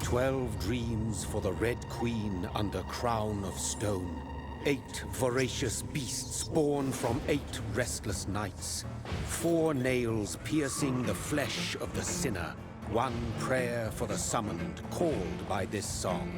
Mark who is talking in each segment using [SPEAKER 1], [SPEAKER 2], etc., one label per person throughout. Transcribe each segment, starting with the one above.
[SPEAKER 1] 12 dreams for the Red Queen under crown of stone. 8 voracious beasts born from 8 restless nights. 4 nails piercing the flesh of the sinner. 1 prayer for the summoned, called by this song.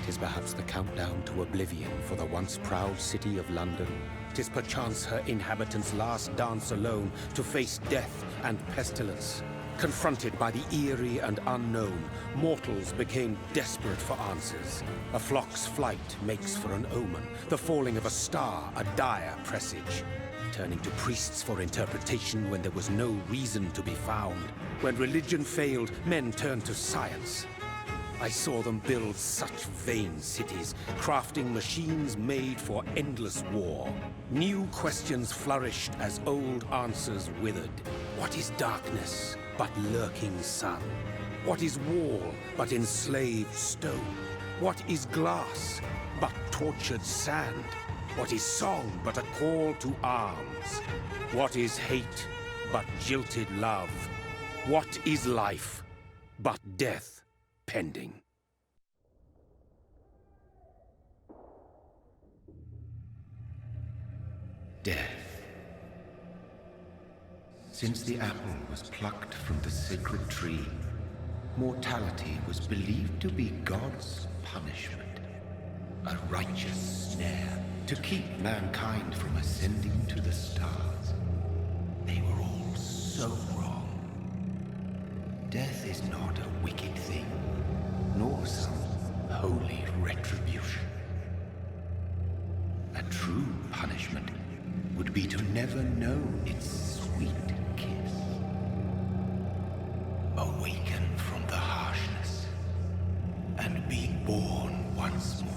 [SPEAKER 1] 'Tis perhaps the countdown to oblivion for the once proud city of London. 'Tis perchance her inhabitants' last dance alone to face death and pestilence. Confronted by the eerie and unknown, mortals became desperate for answers. A flock's flight makes for an omen, the falling of a star a dire presage. Turning to priests for interpretation when there was no reason to be found. When religion failed, men turned to science. I saw them build such vain cities, crafting machines made for endless war. New questions flourished as old answers withered. What is darkness but lurking sun? What is wall but enslaved stone? What is glass but tortured sand? What is song but a call to arms? What is hate but jilted love? What is life but death pending?
[SPEAKER 2] Death. Since the apple was plucked from the sacred tree, mortality was believed to be God's punishment, a righteous snare to keep mankind from ascending to the stars. They were all so wrong. Death is not a wicked thing, nor some holy retribution. A true punishment would be to never know its sweet kiss. Awaken from the harshness and be born once more.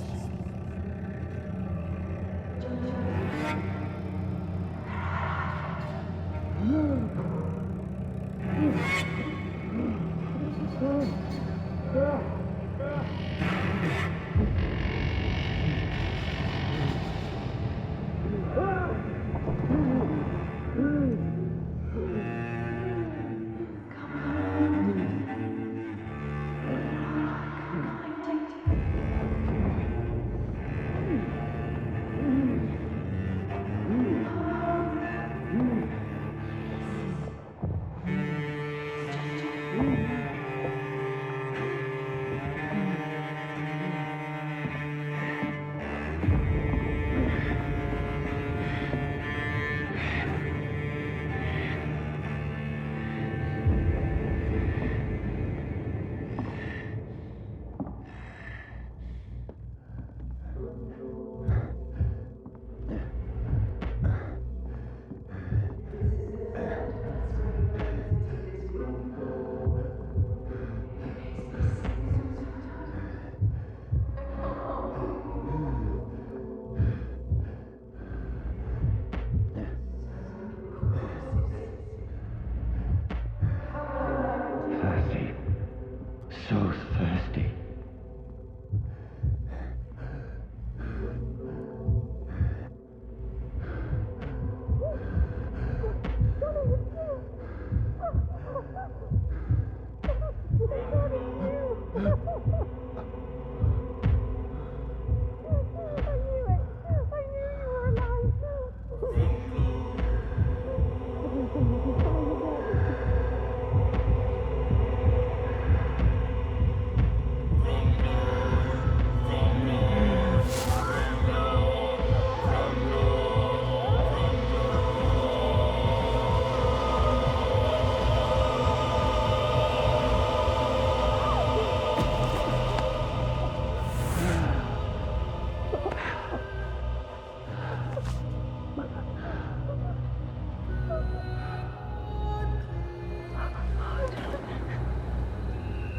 [SPEAKER 2] So thirsty.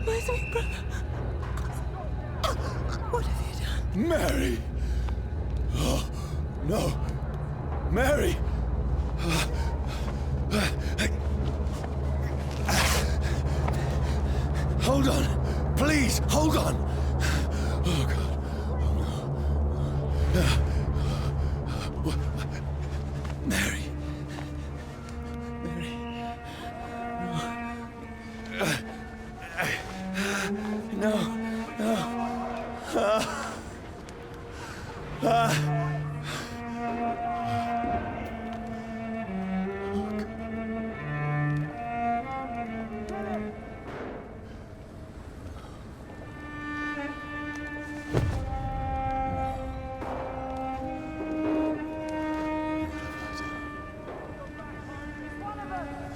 [SPEAKER 3] My sweet brother. What have you done?
[SPEAKER 4] Mary! Oh, no. Mary! Hold on. Please, hold on. Oh, God. Oh, no. Mary. Mary. No.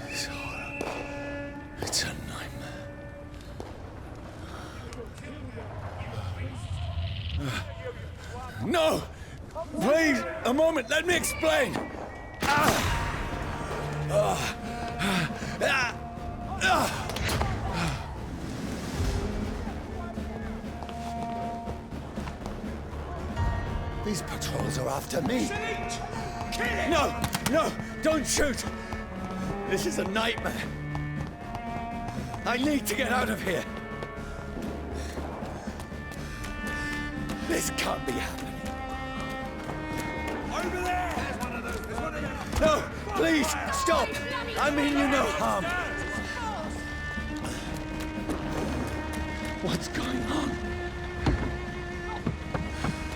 [SPEAKER 4] This horror. It's a nightmare. No! Please, a moment, let me explain! These patrols are after me. No! No! Don't shoot! This is a nightmare. I need to get out of here. This can't be happening. Over there! There's one of those. There's one of them. No! Please! Stop! I mean you no harm. What's going on?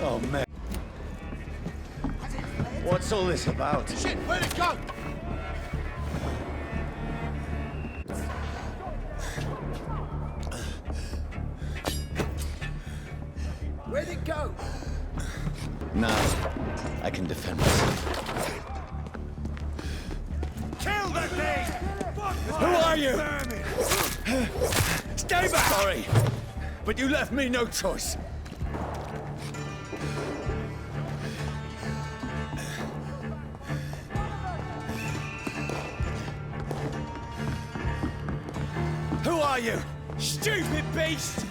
[SPEAKER 4] Oh, man. What's all this about?
[SPEAKER 5] Shit, where'd it go? Where'd it go?
[SPEAKER 4] Now, I can defend myself.
[SPEAKER 5] Kill that thing!
[SPEAKER 4] Who are you? Stay back! Sorry, but you left me no choice. Who are you? Stupid beast!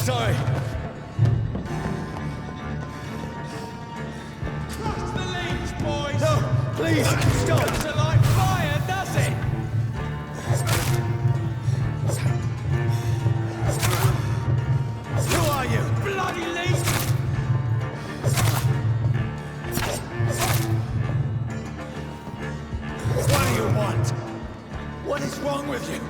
[SPEAKER 4] Sorry.
[SPEAKER 5] Crush the leech, boys!
[SPEAKER 4] No, please, stop!
[SPEAKER 5] Doesn't like fire, does it?
[SPEAKER 4] Who are you?
[SPEAKER 5] Bloody leech!
[SPEAKER 4] What do you want? What is wrong with you?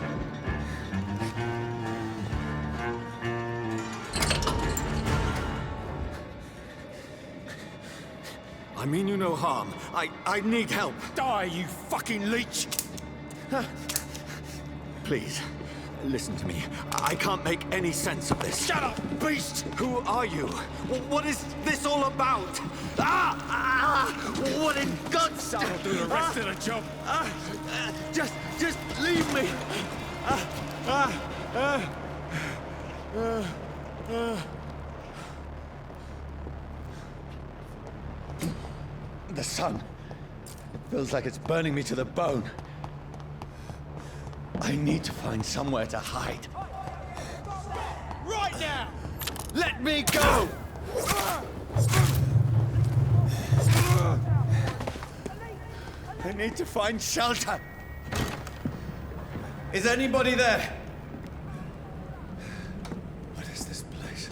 [SPEAKER 4] I mean you no harm. I need help.
[SPEAKER 5] Die, you fucking leech!
[SPEAKER 4] Please, listen to me. I can't make any sense of this.
[SPEAKER 5] Shut up, beast!
[SPEAKER 4] Who are you? What is this all about? What in God's name?
[SPEAKER 5] I'll do the rest of the job.
[SPEAKER 4] Just leave me. The sun. It feels like it's burning me to the bone. I need to find somewhere to hide.
[SPEAKER 5] Right now!
[SPEAKER 4] Let me go! I need to find shelter. Is anybody there? What is this place?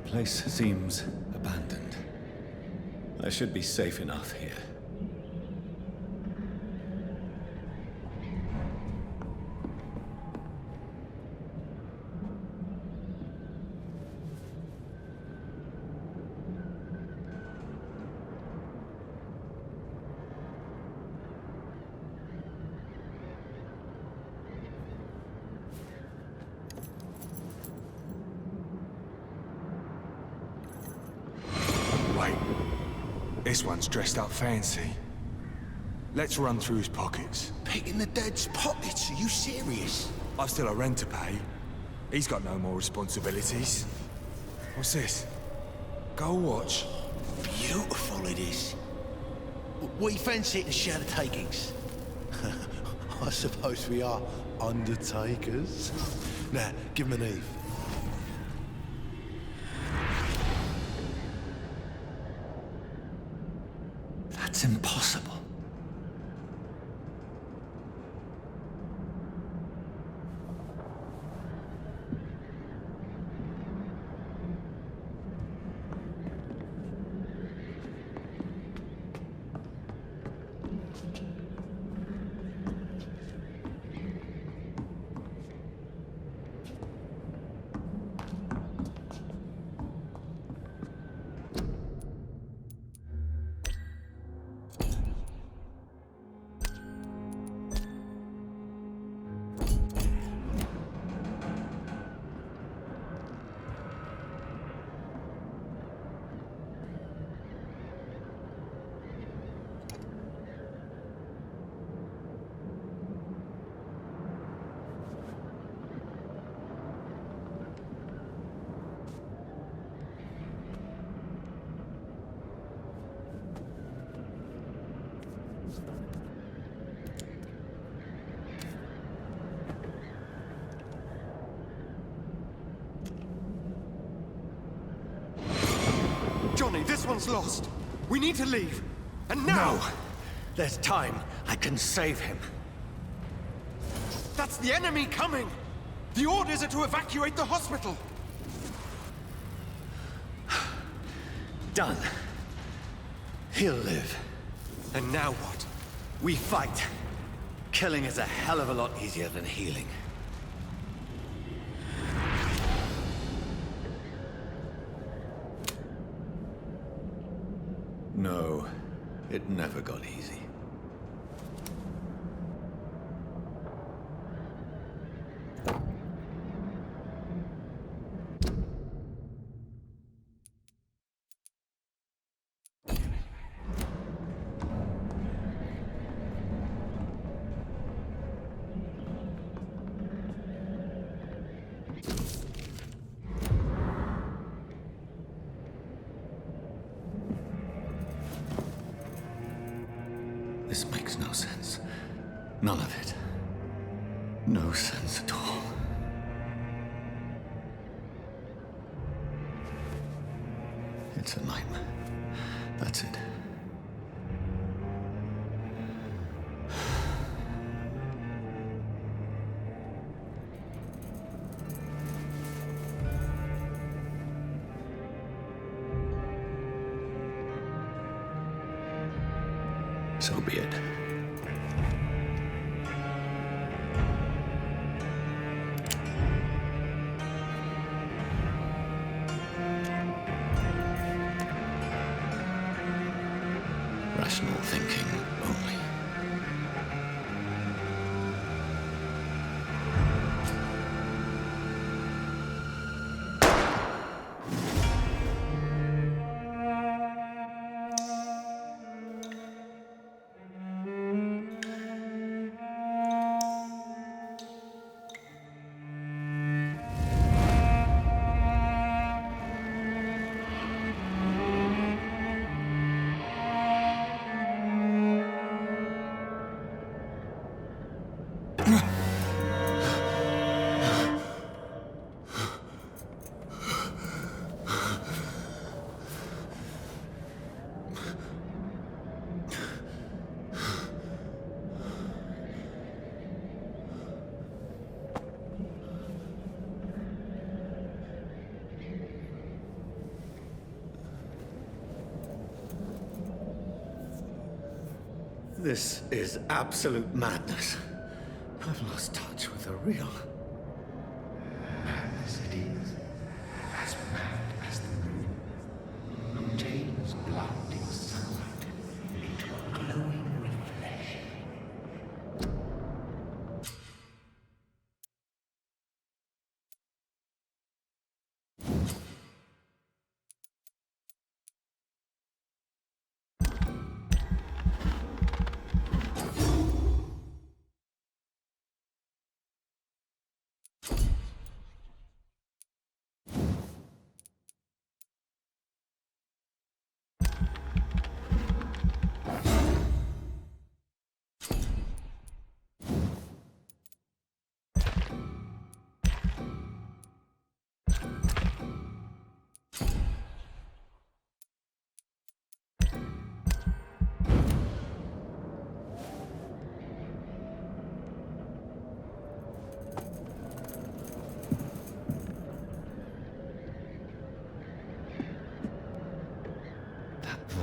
[SPEAKER 4] The place seems abandoned. I should be safe enough here.
[SPEAKER 5] Wait. This one's dressed up fancy. Let's run through his pockets.
[SPEAKER 6] Picking the dead's pockets? Are you serious?
[SPEAKER 5] I've still a rent to pay. He's got no more responsibilities. What's this? Gold watch.
[SPEAKER 6] Beautiful it is. We fancy it and share the takings. I suppose we are undertakers. Now, give him an Eve.
[SPEAKER 4] That's impossible.
[SPEAKER 5] this one's lost. We need to leave. And now!
[SPEAKER 4] No! There's time. I can save him.
[SPEAKER 5] That's the enemy coming! The orders are to evacuate the hospital!
[SPEAKER 4] Done. He'll live.
[SPEAKER 5] And now what?
[SPEAKER 4] We fight. Killing is a hell of a lot easier than healing. No, it never got easy. This makes no sense. None of it. No sense at all. It's a nightmare. That's it. So be it. Rational thinking only. This is absolute madness. I've lost touch with the real.
[SPEAKER 2] Madness it is, as mad as the moon, who turns blinding sunlight into a glowing reflection.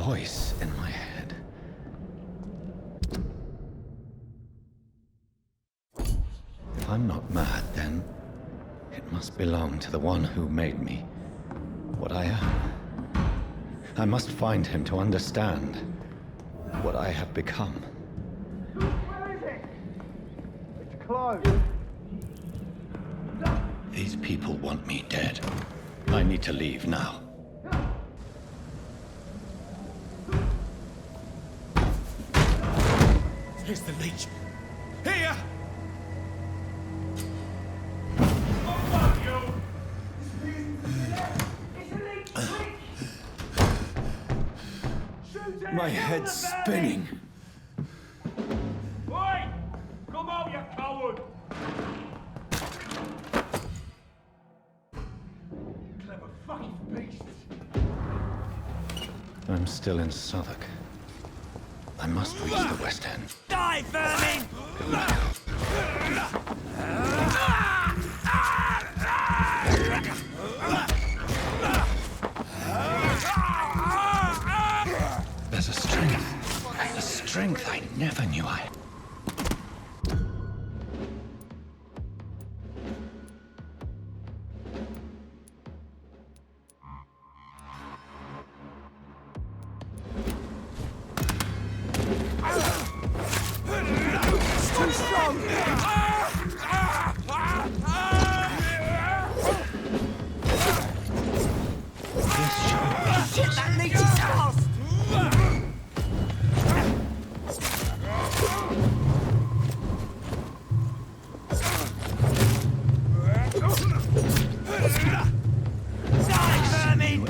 [SPEAKER 4] Voice in my head. If I'm not mad, then it must belong to the one who made me what I am. I must find him to understand what I have become.
[SPEAKER 7] Where is it? It's closed.
[SPEAKER 4] These people want me dead. I need to leave now.
[SPEAKER 5] Here's the leech. Here!
[SPEAKER 4] My head's spinning.
[SPEAKER 7] Oi! Come out, you coward! Clever fucking beasts!
[SPEAKER 4] still in Southwark. I must reach the West End.
[SPEAKER 7] Die, vermin!
[SPEAKER 4] There's a strength I never knew I had.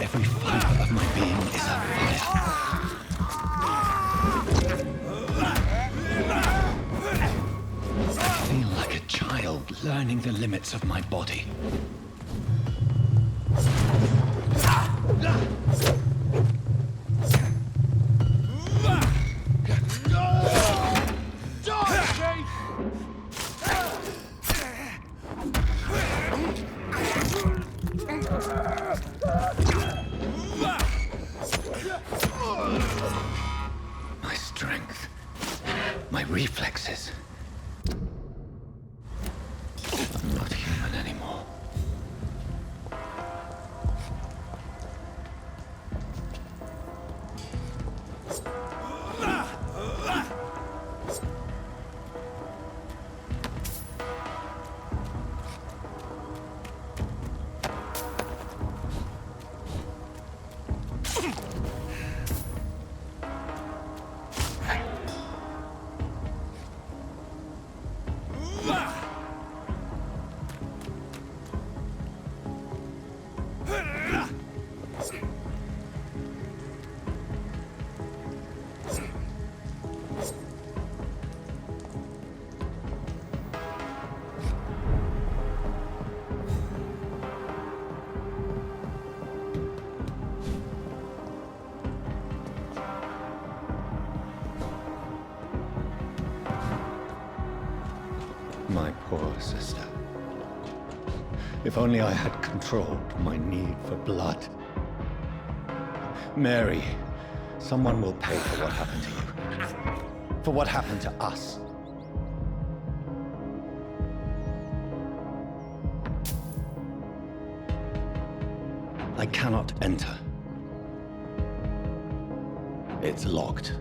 [SPEAKER 4] Every fiber of my being is afire. I feel like a child learning the limits of my body. My strength, my reflexes. I'm not human anymore. My poor sister. If only I had controlled my need for blood. Mary, someone will pay for what happened to you. For what happened to us. I cannot enter. It's locked.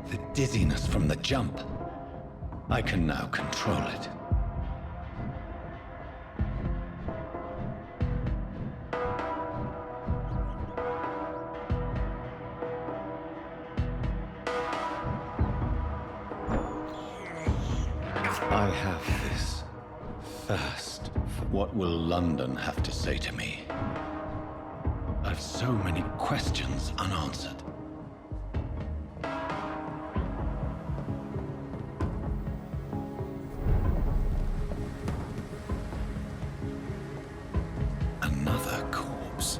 [SPEAKER 4] The dizziness from the jump. I can now control it. I have this thirst for what will London have to say to me. I've so many questions unanswered. Another corpse.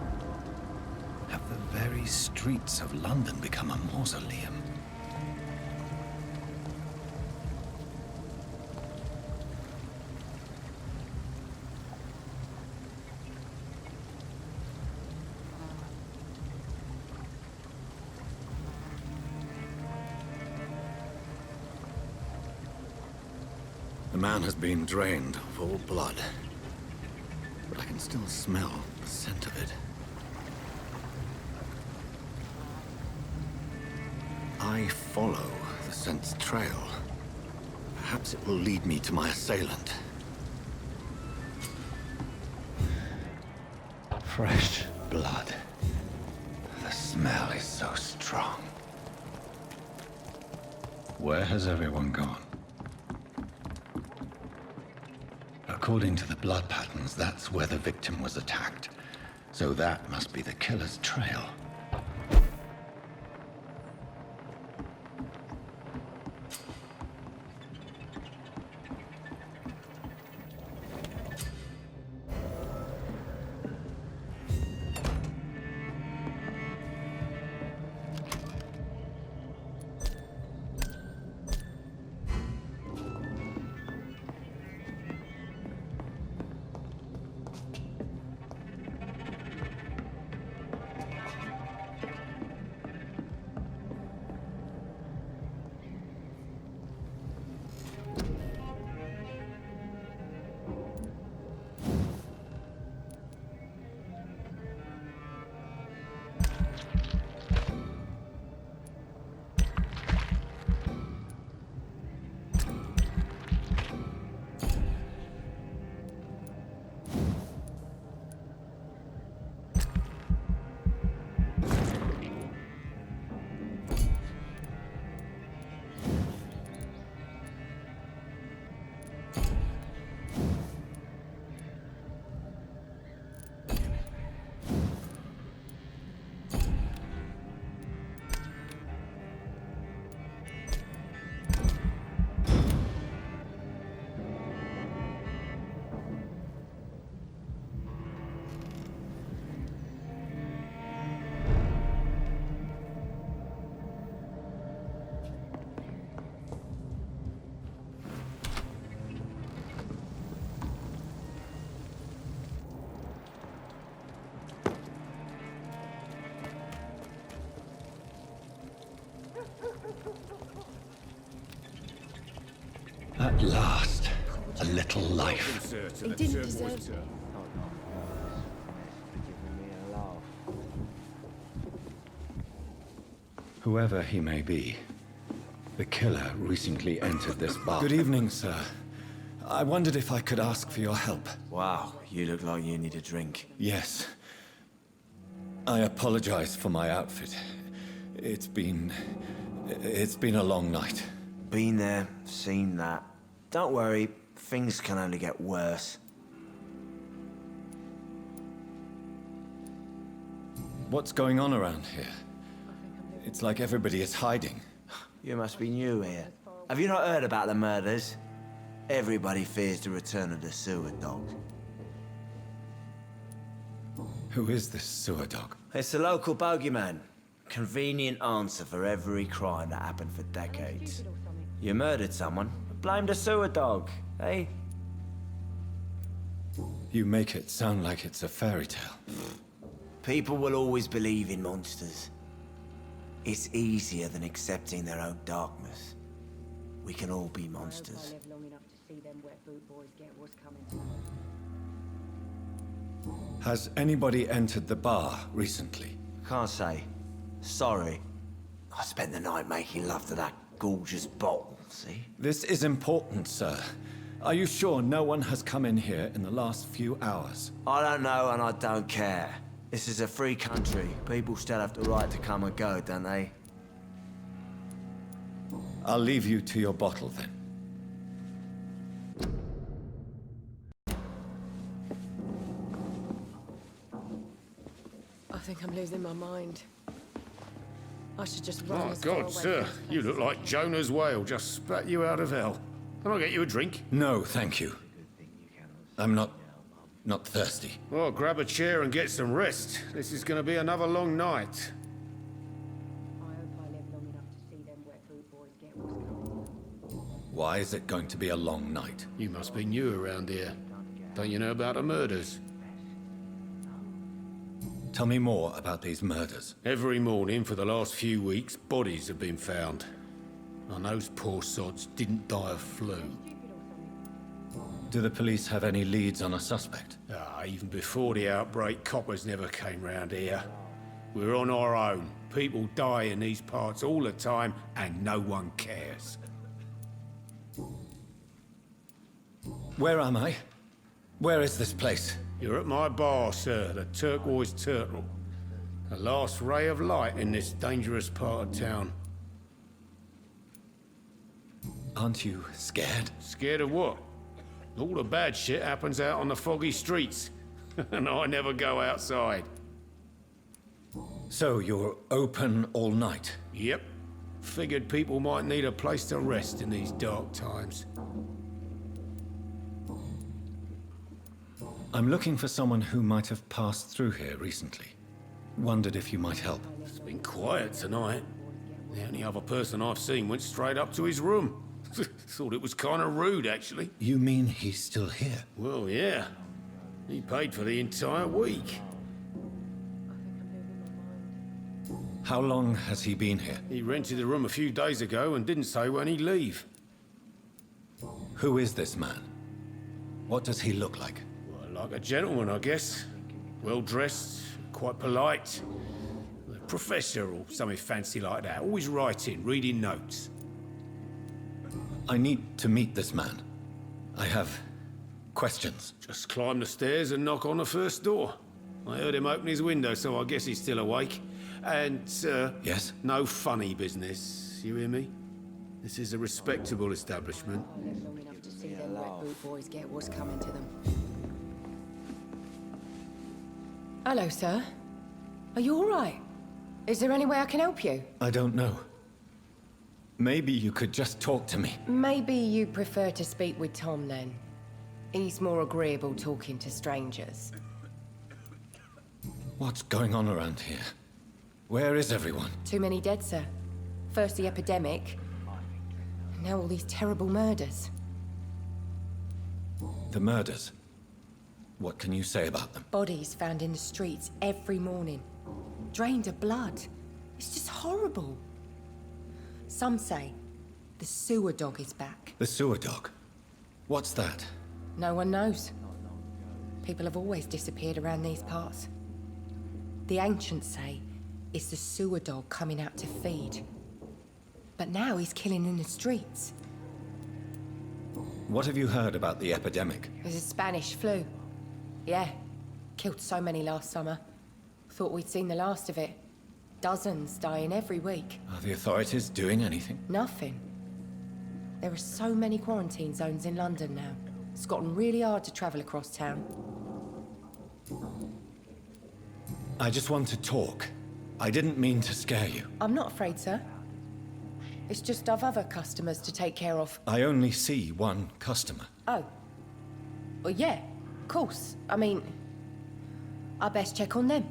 [SPEAKER 4] Have the very streets of London become a mausoleum? The man has been drained of all blood, but I can still smell the scent of it. I follow the scent's trail. Perhaps it will lead me to my assailant. Fresh blood. The smell is so strong. Where has everyone gone? According to the blood patterns, that's where the victim was attacked. So that must be the killer's trail. At last, a little life.
[SPEAKER 3] He didn't deserve it.
[SPEAKER 4] Whoever he may be, the killer recently entered this bar. Good evening, sir. I wondered if I could ask for your help.
[SPEAKER 8] Wow, you look like you need a drink.
[SPEAKER 4] Yes. I apologize for my outfit. It's been a long night.
[SPEAKER 8] Been there, seen that. Don't worry, things can only get worse.
[SPEAKER 4] What's going on around here? It's like everybody is hiding.
[SPEAKER 8] You must be new here. Have you not heard about the murders? Everybody fears the return of the sewer dog.
[SPEAKER 4] Who is this sewer dog?
[SPEAKER 8] It's the local bogeyman. Convenient answer for every crime that happened for decades. You murdered someone, blame the sewer dog, eh?
[SPEAKER 4] You make it sound like it's a fairy tale.
[SPEAKER 8] People will always believe in monsters. It's easier than accepting their own darkness. We can all be monsters.
[SPEAKER 4] Has anybody entered the bar recently?
[SPEAKER 8] Can't say. Sorry. I spent the night making love to that gorgeous bottle, see?
[SPEAKER 4] This is important, sir. Are you sure no one has come in here in the last few hours?
[SPEAKER 8] I don't know and I don't care. This is a free country. People still have the right to come and go, don't they?
[SPEAKER 4] I'll leave you to your bottle then.
[SPEAKER 3] I think I'm losing my mind. I should just run
[SPEAKER 1] Oh,
[SPEAKER 3] as far
[SPEAKER 1] God,
[SPEAKER 3] away
[SPEAKER 1] sir.
[SPEAKER 3] from this
[SPEAKER 1] You
[SPEAKER 3] place.
[SPEAKER 1] look like Jonah's whale just spat you out of hell. Can I get you a drink?
[SPEAKER 4] No, thank you. I'm not thirsty.
[SPEAKER 1] Well, grab a chair and get some rest. This is going to be another long night.
[SPEAKER 9] I hope I live long enough to see them wet boot boys get what's coming.
[SPEAKER 4] Why is it going to be a long night?
[SPEAKER 1] You must be new around here. Don't you know about the murders?
[SPEAKER 4] Tell me more about these murders.
[SPEAKER 1] Every morning for the last few weeks, bodies have been found. And those poor sods didn't die of flu.
[SPEAKER 4] Do the police have any leads on a suspect?
[SPEAKER 1] Even before the outbreak, coppers never came round here. We're on our own. People die in these parts all the time, and no one cares.
[SPEAKER 4] Where am I? Where is this place?
[SPEAKER 1] You're at my bar, sir, the Turquoise Turtle. The last ray of light in this dangerous part of town.
[SPEAKER 4] Aren't you scared?
[SPEAKER 1] Scared of what? All the bad shit happens out on the foggy streets. And I never go outside.
[SPEAKER 4] So you're open all night?
[SPEAKER 1] Yep. Figured people might need a place to rest in these dark times.
[SPEAKER 4] I'm looking for someone who might have passed through here recently. Wondered if you might help.
[SPEAKER 1] It's been quiet tonight. The only other person I've seen went straight up to his room. Thought it was kind of rude, actually.
[SPEAKER 4] You mean he's still here?
[SPEAKER 1] Well, yeah. He paid for the entire week.
[SPEAKER 4] How long has he been here?
[SPEAKER 1] He rented the room a few days ago and didn't say when he'd leave.
[SPEAKER 4] Who is this man? What does he look like?
[SPEAKER 1] Well, like a gentleman, I guess. Well-dressed, quite polite. A professor or something fancy like that. Always writing, reading notes.
[SPEAKER 4] I need to meet this man. I have questions.
[SPEAKER 1] Just climb the stairs and knock on the first door. I heard him open his window, so I guess he's still awake. And,
[SPEAKER 4] Yes?
[SPEAKER 1] no funny business. You hear me? This is a respectable establishment.
[SPEAKER 9] I live long enough to see them wet boot boys get what's coming to them.
[SPEAKER 3] Hello, sir. Are you all right? Is there any way I can help you?
[SPEAKER 4] I don't know. Maybe you could just talk to me.
[SPEAKER 3] Maybe you prefer to speak with Tom, then. He's more agreeable talking to strangers.
[SPEAKER 4] What's going on around here? Where is everyone?
[SPEAKER 3] Too many dead, sir. First the epidemic, and now all these terrible murders.
[SPEAKER 4] The murders. What can you say about them?
[SPEAKER 3] Bodies found in the streets every morning. Drained of blood. It's just horrible. Some say the sewer dog is back.
[SPEAKER 4] The sewer dog. What's that?
[SPEAKER 3] No one knows. People have always disappeared around these parts. The ancients say it's the sewer dog coming out to feed. But now he's killing in the streets.
[SPEAKER 4] What have you heard about the epidemic?
[SPEAKER 3] There's a Spanish flu. Yeah. Killed so many last summer. Thought we'd seen the last of it. Dozens dying every week.
[SPEAKER 4] Are the authorities doing anything?
[SPEAKER 3] Nothing. There are so many quarantine zones in London now. It's gotten really hard to travel across town.
[SPEAKER 4] I just want to talk. I didn't mean to scare you.
[SPEAKER 3] I'm not afraid, sir. It's just I've other customers to take care of.
[SPEAKER 4] I only see one customer.
[SPEAKER 3] Oh. Well, yeah, of course. I mean, I best check on them.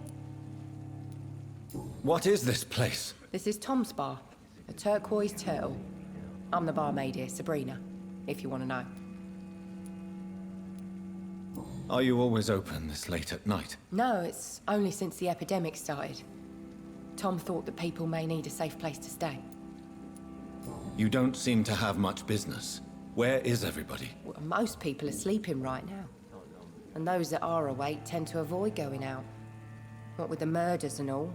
[SPEAKER 4] What is this place?
[SPEAKER 3] This is Tom's bar, a turquoise turtle. I'm the barmaid here, Sabrina, if you want to know.
[SPEAKER 4] Are you always open this late at night?
[SPEAKER 3] No, it's only since the epidemic started. Tom thought that people may need a safe place to stay.
[SPEAKER 4] You don't seem to have much business. Where is everybody?
[SPEAKER 3] Well, most people are sleeping right now. And those that are awake tend to avoid going out. What with the murders and all.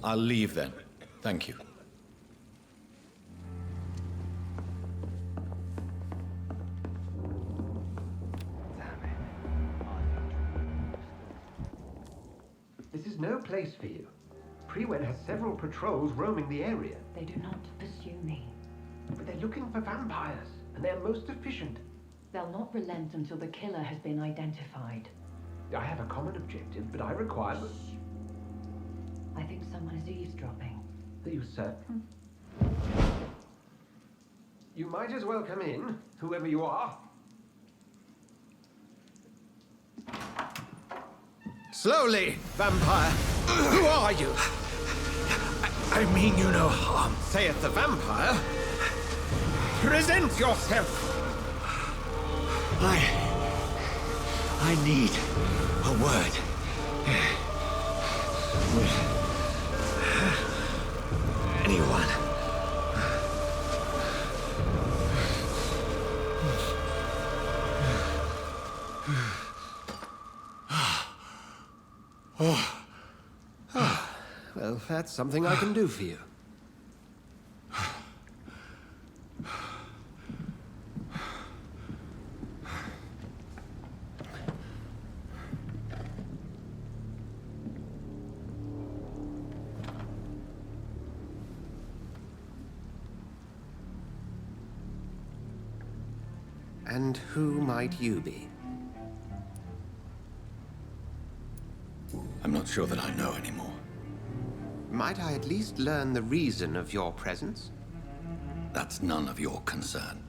[SPEAKER 4] I'll leave then. Thank you.
[SPEAKER 10] This is no place for you. Priwen has several patrols roaming the area.
[SPEAKER 9] They do not pursue me.
[SPEAKER 10] But they're looking for vampires, and they're most efficient.
[SPEAKER 9] They'll not relent until the killer has been identified.
[SPEAKER 10] I have a common objective, but I require...
[SPEAKER 9] I think someone is eavesdropping.
[SPEAKER 10] Are you certain? You might as well come in, whoever you are.
[SPEAKER 2] Slowly, vampire. Who are you? I mean you no harm, saith the vampire. Present yourself. I need a word. With anyone.
[SPEAKER 10] Well, that's something I can do for you. And who might you be?
[SPEAKER 4] I'm not sure that I know anymore.
[SPEAKER 10] Might I at least learn the reason of your presence?
[SPEAKER 4] That's none of your concern.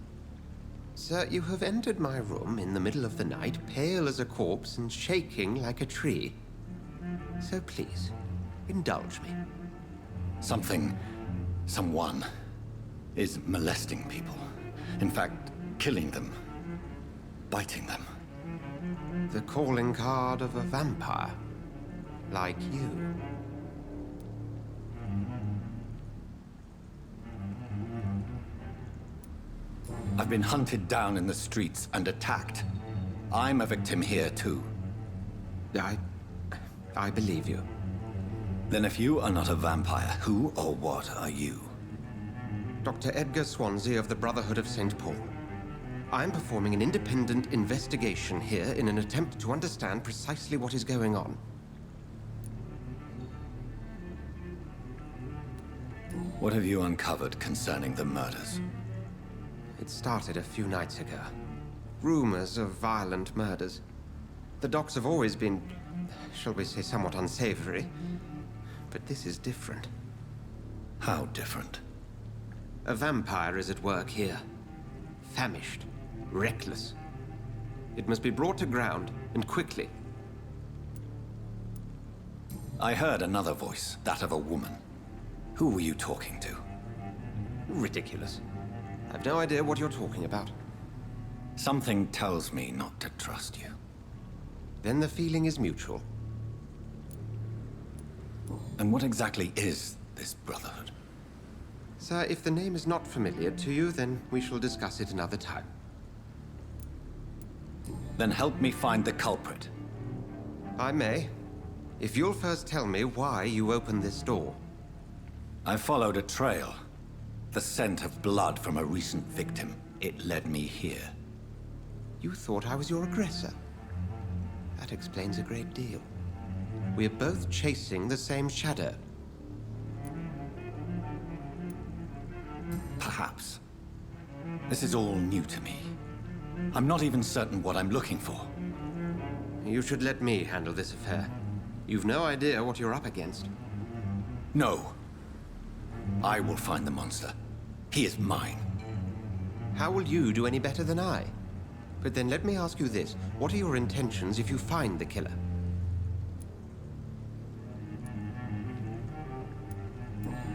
[SPEAKER 10] Sir, you have entered my room in the middle of the night, pale as a corpse and shaking like a tree. So please, indulge me.
[SPEAKER 4] Someone is molesting people. In fact, killing them. Biting them.
[SPEAKER 10] The calling card of a vampire. Like you.
[SPEAKER 4] I've been hunted down in the streets and attacked. I'm a victim here, too.
[SPEAKER 10] I believe you.
[SPEAKER 4] Then if you are not a vampire, who or what are you?
[SPEAKER 10] Dr. Edgar Swansea of the Brotherhood of St. Paul. I'm performing an independent investigation here in an attempt to understand precisely what is going on.
[SPEAKER 4] What have you uncovered concerning the murders?
[SPEAKER 10] It started a few nights ago. Rumors of violent murders. The docks have always been, shall we say, somewhat unsavory. But this is different.
[SPEAKER 4] How different?
[SPEAKER 10] A vampire is at work here. Famished. Reckless. It must be brought to ground, and quickly.
[SPEAKER 4] I heard another voice, that of a woman. Who were you talking to?
[SPEAKER 10] Ridiculous. I've no idea what you're talking about.
[SPEAKER 4] Something tells me not to trust you.
[SPEAKER 10] Then the feeling is mutual.
[SPEAKER 4] And what exactly is this Brotherhood?
[SPEAKER 10] Sir, if the name is not familiar to you, then we shall discuss it another time.
[SPEAKER 4] Then help me find the culprit.
[SPEAKER 10] I may. If you'll first tell me why you opened this door.
[SPEAKER 4] I followed a trail. The scent of blood from a recent victim. It led me here.
[SPEAKER 10] You thought I was your aggressor. That explains a great deal. We're both chasing the same shadow.
[SPEAKER 4] Perhaps. This is all new to me. I'm not even certain what I'm looking for.
[SPEAKER 10] You should let me handle this affair. You've no idea what you're up against.
[SPEAKER 4] No. I will find the monster. He is mine.
[SPEAKER 10] How will you do any better than I? But then let me ask you this. What are your intentions if you find the killer?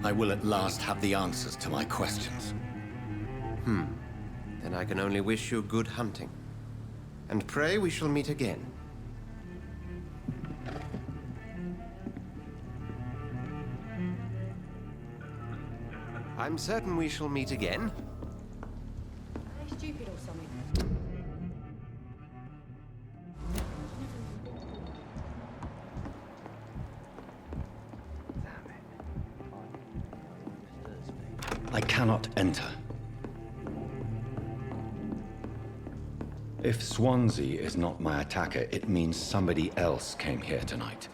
[SPEAKER 4] I will at last have the answers to my questions.
[SPEAKER 10] Then I can only wish you good hunting. And pray we shall meet again. I'm certain we shall meet again.
[SPEAKER 9] Are they stupid or something?
[SPEAKER 4] I cannot enter. If Swansea is not my attacker, it means somebody else came here tonight.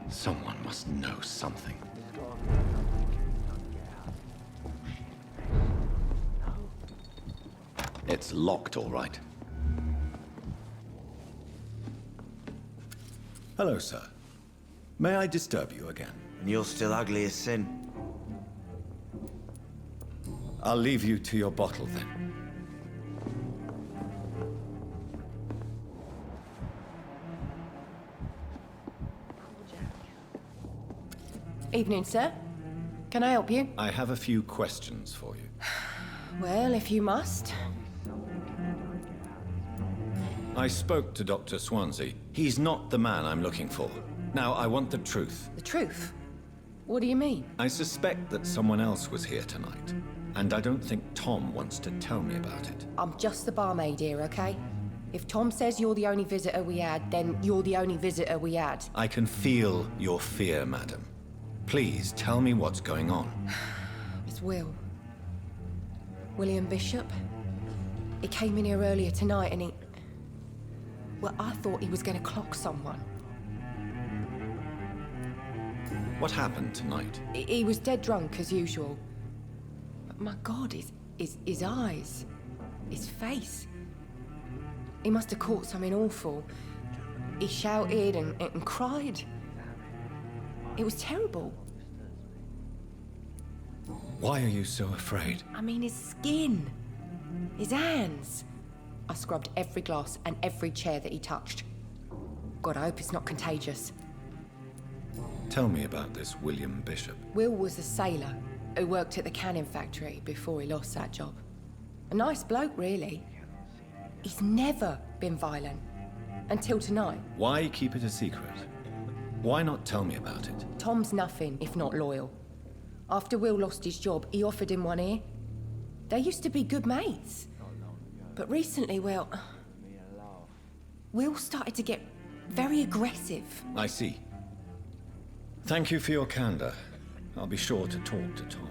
[SPEAKER 4] Someone must know something. It's locked, all right. Hello, sir. May I disturb you again?
[SPEAKER 8] And you're still ugly as sin.
[SPEAKER 4] I'll leave you to your bottle, then.
[SPEAKER 3] Evening, sir. Can I help you?
[SPEAKER 4] I have a few questions for you.
[SPEAKER 3] Well, if you must.
[SPEAKER 4] I spoke to Dr. Swansea. He's not the man I'm looking for. Now, I want the truth.
[SPEAKER 3] The truth? What do you mean?
[SPEAKER 4] I suspect that someone else was here tonight, and I don't think Tom wants to tell me about it.
[SPEAKER 3] I'm just the barmaid here, okay? If Tom says you're the only visitor we had, then you're the only visitor we had.
[SPEAKER 4] I can feel your fear, madam. Please tell me what's going on.
[SPEAKER 3] It's Will. William Bishop. He came in here earlier tonight and he... Well, I thought he was going to clock someone.
[SPEAKER 4] What happened tonight?
[SPEAKER 3] He was dead drunk, as usual. But my God, his eyes, his face. He must have caught something awful. He shouted and cried. It was terrible.
[SPEAKER 4] Why are you so afraid?
[SPEAKER 3] I mean, his skin, his hands. I scrubbed every glass and every chair that he touched. God, I hope it's not contagious.
[SPEAKER 4] Tell me about this William Bishop.
[SPEAKER 3] Will was a sailor who worked at the canning factory before he lost that job. A nice bloke, really. He's never been violent. Until tonight.
[SPEAKER 4] Why keep it a secret? Why not tell me about it?
[SPEAKER 3] Tom's nothing if not loyal. After Will lost his job, he offered him one ear. They used to be good mates. But recently, well... Will started to get very aggressive.
[SPEAKER 4] I see. Thank you for your candor. I'll be sure to talk to Tom.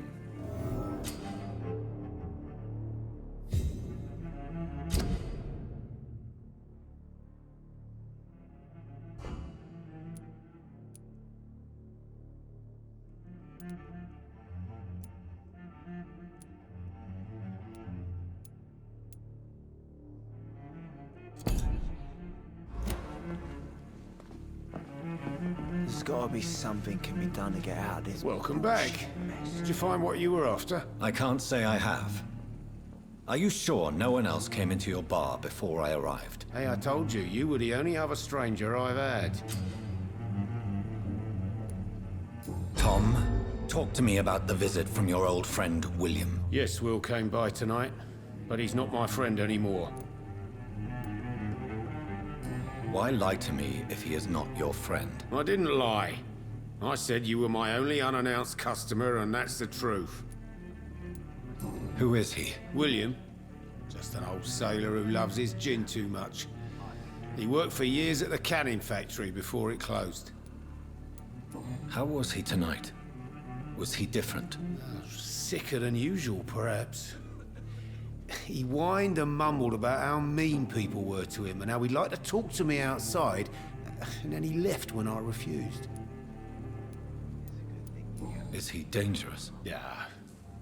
[SPEAKER 8] There's gotta be something can be done to get out of this.
[SPEAKER 1] Welcome back. Did you find what you were after?
[SPEAKER 4] I can't say I have. Are you sure no one else came into your bar before I arrived?
[SPEAKER 1] Hey, I told you, you were the only other stranger I've had.
[SPEAKER 4] Tom, talk to me about the visit from your old friend, William.
[SPEAKER 1] Yes, Will came by tonight, but he's not my friend anymore.
[SPEAKER 4] Why lie to me if he is not your friend?
[SPEAKER 1] I didn't lie. I said you were my only unannounced customer, and that's the truth.
[SPEAKER 4] Who is he?
[SPEAKER 11] William. Just an old sailor who loves his gin too much. He worked for years at the canning factory before it closed.
[SPEAKER 4] How was he tonight? Was he different?
[SPEAKER 11] Sicker than usual, perhaps. He whined and mumbled about how mean people were to him and how he'd like to talk to me outside, and then he left when I refused.
[SPEAKER 4] Is he dangerous?
[SPEAKER 11] Yeah.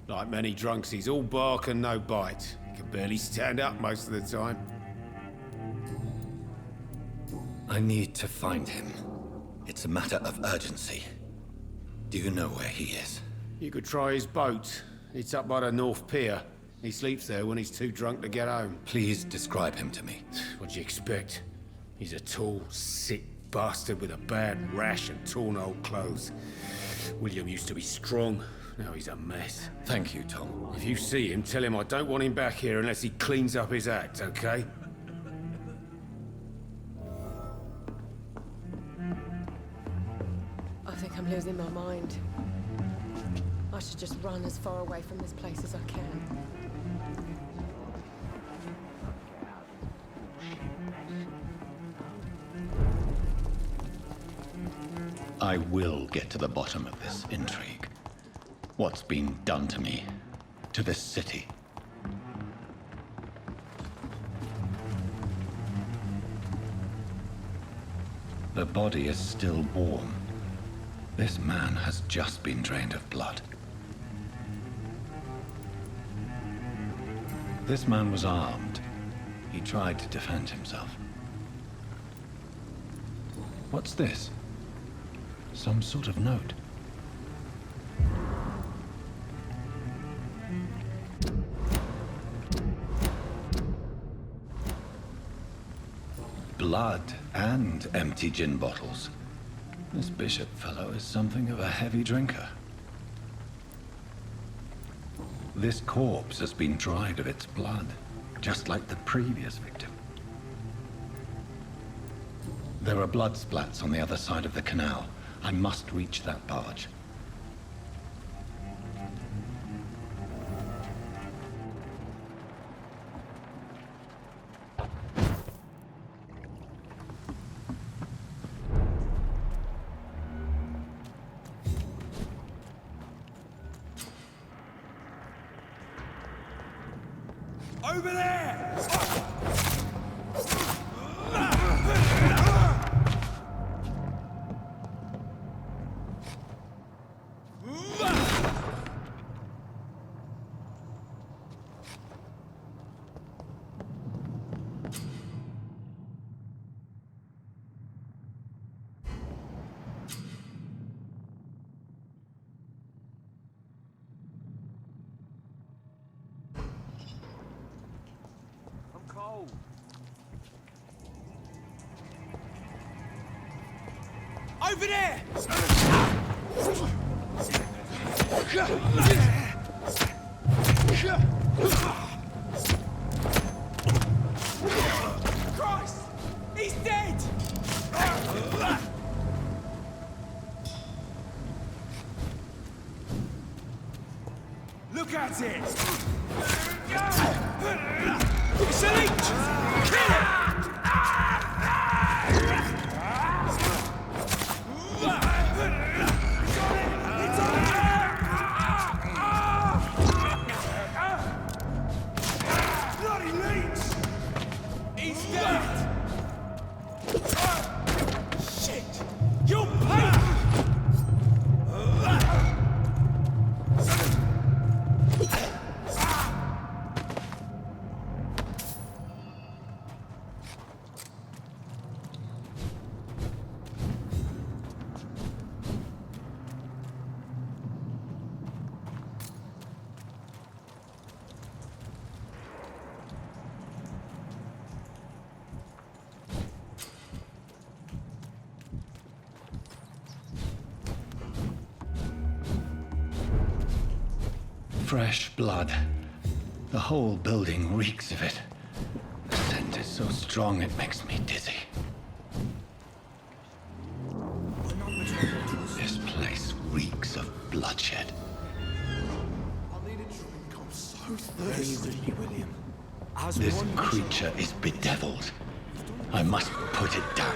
[SPEAKER 11] Like many drunks, he's all bark and no bite. He can barely stand up most of the time.
[SPEAKER 4] I need to find him. It's a matter of urgency. Do you know where he is?
[SPEAKER 11] You could try his boat. It's up by the North Pier. He sleeps there when he's too drunk to get home.
[SPEAKER 4] Please describe him to me.
[SPEAKER 11] What do you expect? He's a tall, sick bastard with a bad rash and torn old clothes. William used to be strong. Now he's a mess.
[SPEAKER 4] Thank you, Tom.
[SPEAKER 11] If you see him, tell him I don't want him back here unless he cleans up his act, okay?
[SPEAKER 9] I think I'm losing my mind. I should just run as far away from this place as I can.
[SPEAKER 4] I will get to the bottom of this intrigue. What's been done to me, to this city. The body is still warm. This man has just been drained of blood. This man was armed. He tried to defend himself. What's this? Some sort of note. Blood and empty gin bottles. This Bishop fellow is something of a heavy drinker. This corpse has been dried of its blood, just like the previous victim. There are blood splats on the other side of the canal. I must reach that barge.
[SPEAKER 7] Over there! Over there! Christ! He's dead! Look at it! It's a leech! Kill it!
[SPEAKER 4] Fresh blood. The whole building reeks of it. The scent is so strong it makes me dizzy. This place reeks of bloodshed.
[SPEAKER 6] I need a drink, I'm so me, William. As
[SPEAKER 4] This
[SPEAKER 6] one
[SPEAKER 4] creature is bedeviled. I must put it down.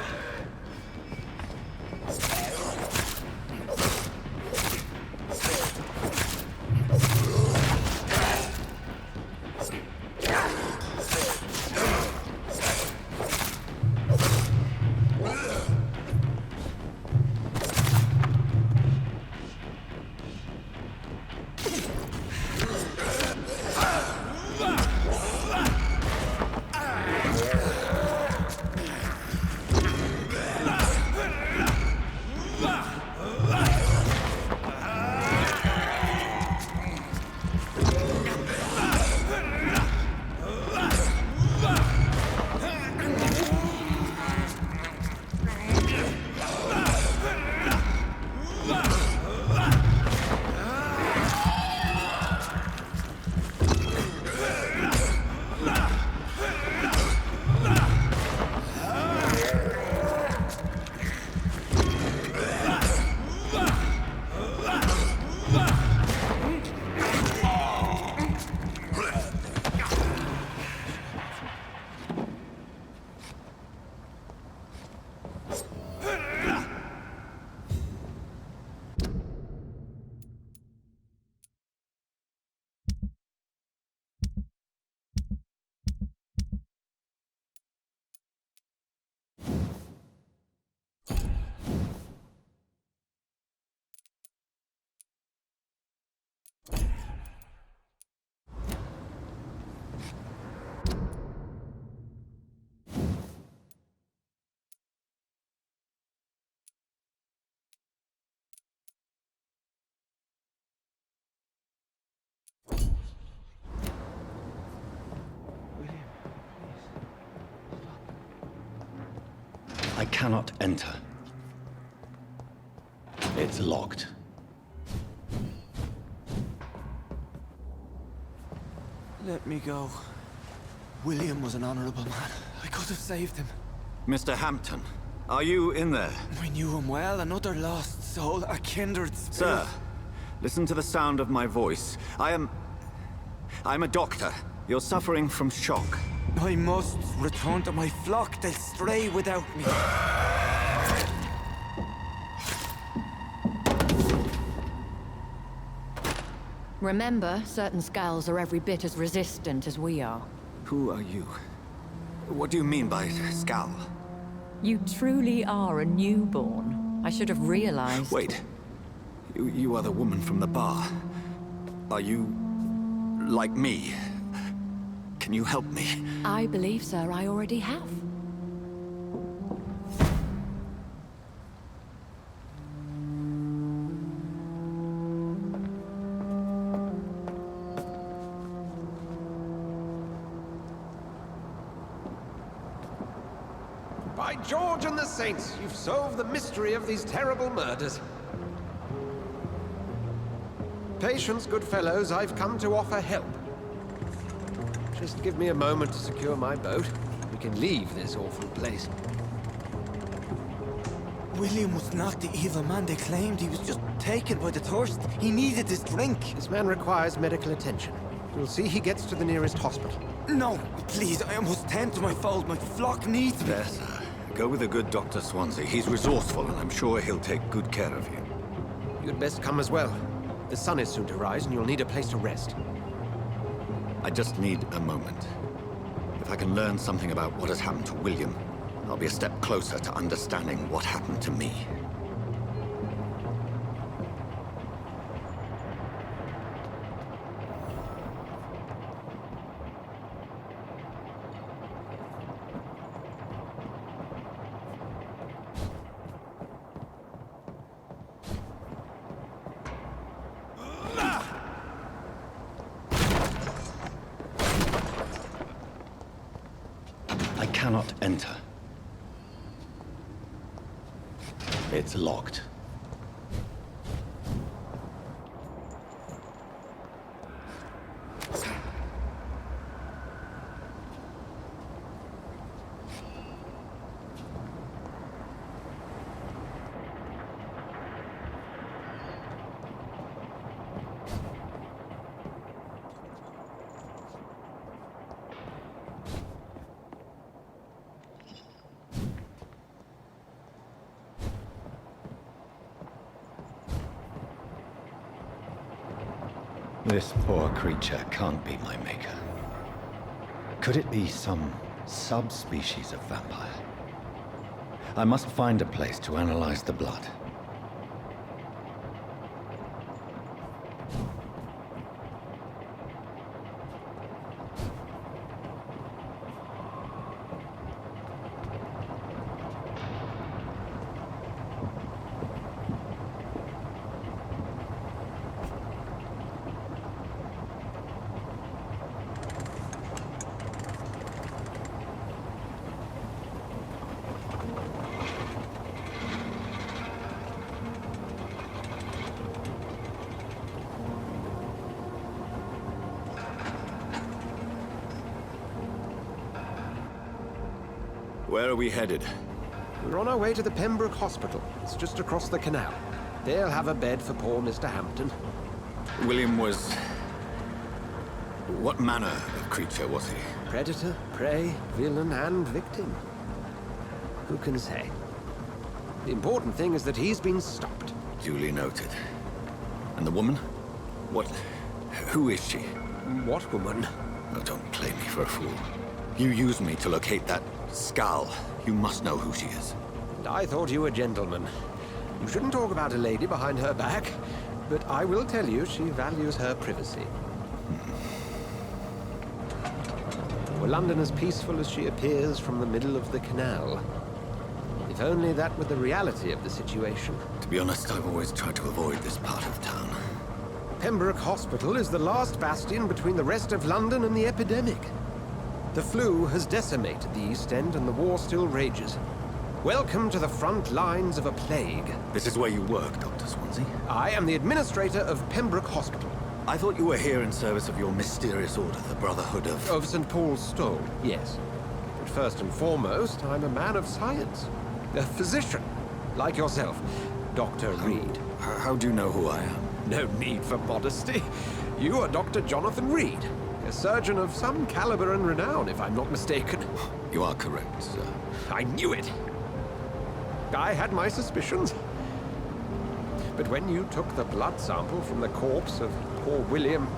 [SPEAKER 4] I cannot enter. It's locked.
[SPEAKER 8] Let me go. William was an honorable man. I could have saved him.
[SPEAKER 4] Mr. Hampton, are you in there?
[SPEAKER 8] I knew him well, another lost soul, a kindred spirit.
[SPEAKER 4] Sir, listen to the sound of my voice. I'm a doctor. You're suffering from shock.
[SPEAKER 8] I must return to my flock. They'll stray without me.
[SPEAKER 9] Remember, certain skulls are every bit as resistant as we are.
[SPEAKER 4] Who are you? What do you mean by Skal?
[SPEAKER 9] You truly are a newborn. I should have realized.
[SPEAKER 4] Wait. You are the woman from the bar. Are you... like me? Can you help me?
[SPEAKER 9] I believe, sir, I already have.
[SPEAKER 10] By George and the Saints, you've solved the mystery of these terrible murders. Patience, good fellows, I've come to offer help. Just give me a moment to secure my boat. We can leave this awful place.
[SPEAKER 8] William was not the evil man they claimed. He was just taken by the thirst. He needed his drink.
[SPEAKER 10] This man requires medical attention. You'll see he gets to the nearest hospital.
[SPEAKER 8] No, please, I must tend to my fold. My flock needs me.
[SPEAKER 4] There, sir. Go with the good Dr. Swansea. He's resourceful, and I'm sure he'll take good care of you.
[SPEAKER 10] You'd best come as well. The sun is soon to rise, and you'll need a place to rest.
[SPEAKER 4] I just need a moment. If I can learn something about what has happened to William, I'll be a step closer to understanding what happened to me. I cannot enter. It's locked. This poor creature can't be my maker. Could it be some subspecies of vampire? I must find a place to analyze the blood.
[SPEAKER 12] Where are we headed?
[SPEAKER 10] We're on our way to the Pembroke Hospital. It's just across the canal. They'll have a bed for poor Mr. Hampton.
[SPEAKER 12] William was... What manner of creature was he?
[SPEAKER 10] Predator, prey, villain, and victim. Who can say? The important thing is that he's been stopped.
[SPEAKER 12] Duly noted. And the woman? What... who is she?
[SPEAKER 10] What woman?
[SPEAKER 12] Oh, don't play me for a fool. You used me to locate that skull. You must know who she is.
[SPEAKER 10] And I thought you a gentleman. You shouldn't talk about a lady behind her back, but I will tell you she values her privacy. Were London as peaceful as she appears from the middle of the canal? If only that were the reality of the situation.
[SPEAKER 12] To be honest, I've always tried to avoid this part of town.
[SPEAKER 10] Pembroke Hospital is the last bastion between the rest of London and the epidemic. The flu has decimated the East End and the war still rages. Welcome to the front lines of a plague.
[SPEAKER 12] This is where you work, Dr. Swansea?
[SPEAKER 10] I am the administrator of Pembroke Hospital.
[SPEAKER 12] I thought you were here in service of your mysterious order, the Brotherhood of...
[SPEAKER 10] Of St. Paul's Stole, yes. But first and foremost, I'm a man of science. A physician, like yourself, Dr. Reed.
[SPEAKER 12] How do you know who I am?
[SPEAKER 10] No need for modesty. You are Dr. Jonathan Reed, a surgeon of some caliber and renown, if I'm not mistaken.
[SPEAKER 12] You are correct, sir.
[SPEAKER 10] I knew it. I had my suspicions. But when you took the blood sample from the corpse of poor William,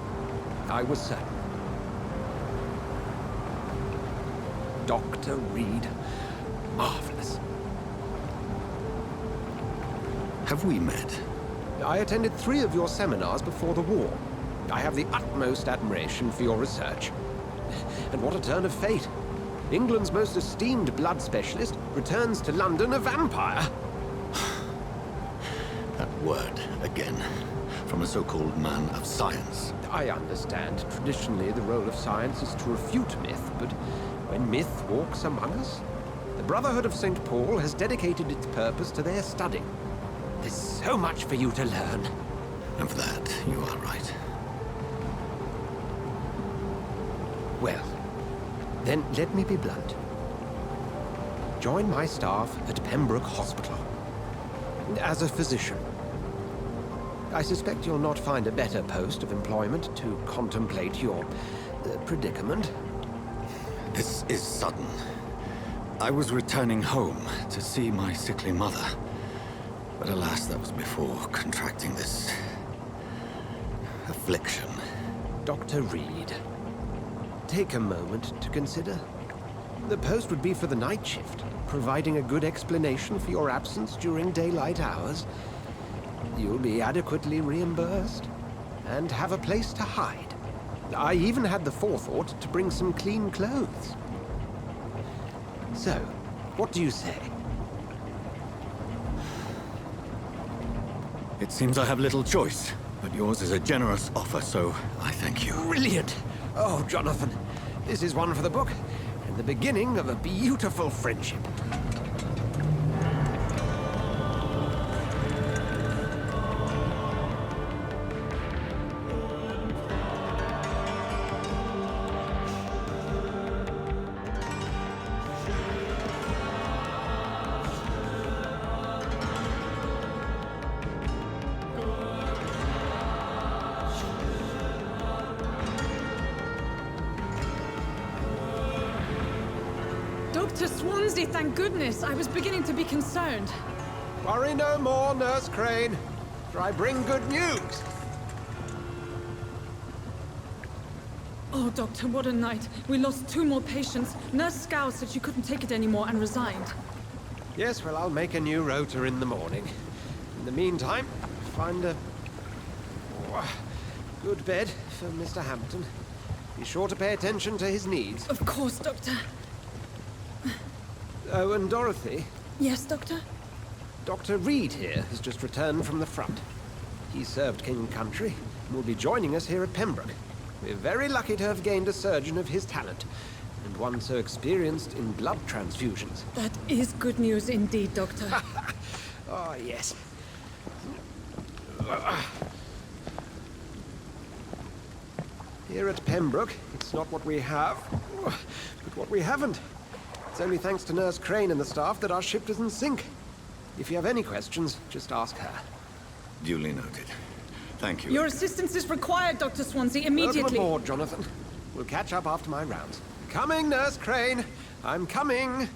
[SPEAKER 10] I was certain. Dr. Reed. Marvelous.
[SPEAKER 12] Have we met?
[SPEAKER 10] I attended 3 of your seminars before the war. I have the utmost admiration for your research. And what a turn of fate. England's most esteemed blood specialist returns to London a vampire.
[SPEAKER 12] That word, again. From a so-called man of science.
[SPEAKER 10] I understand. Traditionally, the role of science is to refute myth, but when myth walks among us, the Brotherhood of St. Paul has dedicated its purpose to their study. There's so much for you to learn.
[SPEAKER 12] Of that, you are right.
[SPEAKER 10] Well, then let me be blunt. Join my staff at Pembroke Hospital. As a physician. I suspect you'll not find a better post of employment to contemplate your predicament.
[SPEAKER 12] This is sudden. I was returning home to see my sickly mother. But alas, that was before contracting this... affliction.
[SPEAKER 10] Dr. Reed, take a moment to consider. The post would be for the night shift, providing a good explanation for your absence during daylight hours. You'll be adequately reimbursed, and have a place to hide. I even had the forethought to bring some clean clothes. So, what do you say?
[SPEAKER 12] It seems I have little choice, but yours is a generous offer, so I thank you.
[SPEAKER 10] Brilliant! Oh, Jonathan, this is one for the book, and the beginning of a beautiful friendship.
[SPEAKER 13] Dr. Swansea, thank goodness. I was beginning to be concerned.
[SPEAKER 10] Worry no more, Nurse Crane, for I bring good news.
[SPEAKER 13] Oh, Doctor, what a night. We lost 2 more patients. Nurse Scow said she couldn't take it anymore and resigned.
[SPEAKER 10] Yes, well, I'll make a new rota in the morning. In the meantime, find a good bed for Mr. Hampton. Be sure to pay attention to his needs.
[SPEAKER 13] Of course, Doctor.
[SPEAKER 10] Oh, and Dorothy.
[SPEAKER 13] Yes, Doctor?
[SPEAKER 10] Dr. Reed here has just returned from the front. He served King and Country and will be joining us here at Pembroke. We're very lucky to have gained a surgeon of his talent, and one so experienced in blood transfusions.
[SPEAKER 13] That is good news indeed, Doctor.
[SPEAKER 10] Oh, yes. Here at Pembroke, it's not what we have, but what we haven't. It's only thanks to Nurse Crane and the staff that our ship doesn't sink. If you have any questions, just ask her.
[SPEAKER 12] Duly noted. Thank you.
[SPEAKER 13] Your assistance is required, Dr. Swansea, immediately.
[SPEAKER 10] Welcome aboard, Jonathan. We'll catch up after my rounds. Coming, Nurse Crane. I'm coming.